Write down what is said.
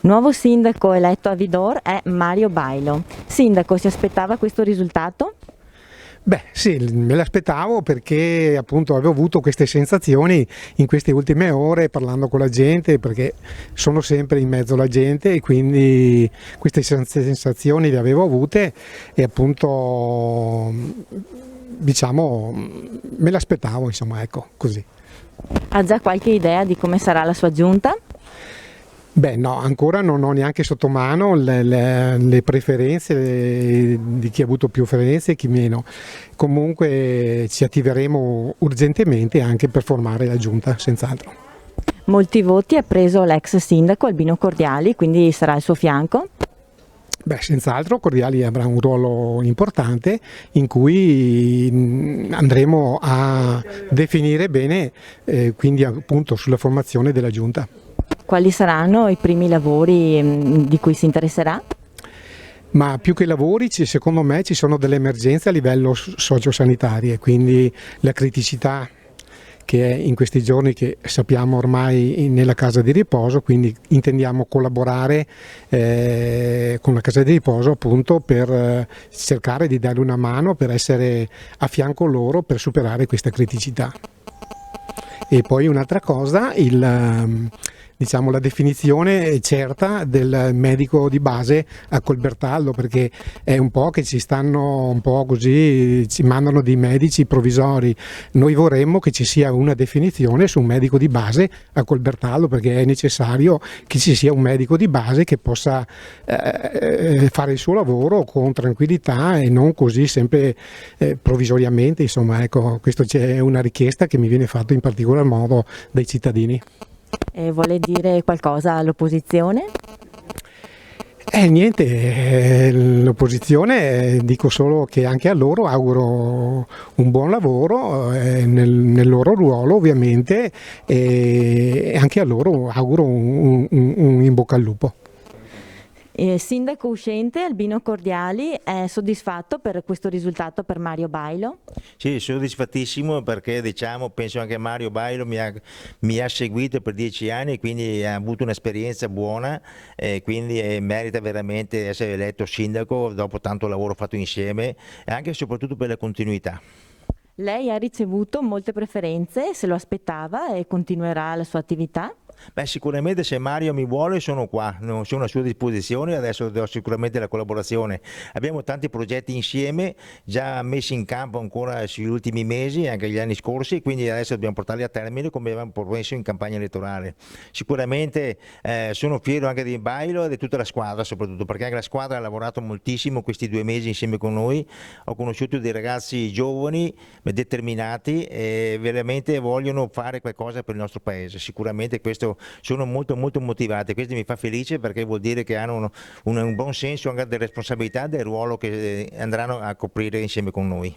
Nuovo sindaco eletto a Vidor è Mario Bailo. Sindaco, si aspettava questo risultato? Beh sì, me l'aspettavo perché appunto avevo avuto queste sensazioni in queste ultime ore parlando con la gente, perché sono sempre in mezzo alla gente e quindi queste sensazioni le avevo avute e appunto diciamo me l'aspettavo, insomma, ecco, così. Ha già qualche idea di come sarà la sua giunta? Beh no, ancora non ho neanche sotto mano le preferenze di chi ha avuto più preferenze e chi meno. Comunque ci attiveremo urgentemente anche per formare la giunta, senz'altro. Molti voti ha preso l'ex sindaco Albino Cordiali, quindi sarà al suo fianco? Beh, senz'altro Cordiali avrà un ruolo importante in cui andremo a definire bene, quindi appunto sulla formazione della giunta. Quali saranno i primi lavori di cui si interesserà? Ma più che lavori, secondo me ci sono delle emergenze a livello sociosanitarie, quindi la criticità che è in questi giorni, che sappiamo ormai nella casa di riposo, quindi intendiamo collaborare con la casa di riposo appunto per cercare di dare una mano, per essere a fianco loro per superare questa criticità. E poi un'altra cosa, diciamo, la definizione certa del medico di base a Colbertallo, perché è un po' che ci stanno un po' così, ci mandano dei medici provvisori. Noi vorremmo che ci sia una definizione su un medico di base a Colbertallo, perché è necessario che ci sia un medico di base che possa fare il suo lavoro con tranquillità e non così sempre provvisoriamente. Insomma, ecco, questo è una richiesta che mi viene fatta in particolar modo dai cittadini. Vuole dire qualcosa all'opposizione? Niente, l'opposizione dico solo che anche a loro auguro un buon lavoro nel loro ruolo ovviamente e anche a loro auguro un in bocca al lupo. Sindaco uscente Albino Cordiali è soddisfatto per questo risultato per Mario Bailo? Sì, soddisfattissimo perché diciamo, penso anche Mario Bailo mi ha seguito per 10 anni, quindi ha avuto un'esperienza buona e quindi merita veramente essere eletto sindaco dopo tanto lavoro fatto insieme e anche e soprattutto per la continuità. Lei ha ricevuto molte preferenze, se lo aspettava e continuerà la sua attività? Beh, sicuramente se Mario mi vuole sono qua, sono a sua disposizione, adesso do sicuramente la collaborazione. Abbiamo tanti progetti insieme, già messi in campo ancora sugli ultimi mesi, anche gli anni scorsi, quindi adesso dobbiamo portarli a termine come abbiamo promesso in campagna elettorale. Sicuramente sono fiero anche di Bailo e di tutta la squadra soprattutto, perché anche la squadra ha lavorato moltissimo questi 2 mesi insieme con noi. Ho conosciuto dei ragazzi giovani, determinati e veramente vogliono fare qualcosa per il nostro paese. Sicuramente questo sono molto motivati, questo mi fa felice perché vuol dire che hanno un buon senso anche della responsabilità del ruolo che andranno a coprire insieme con noi.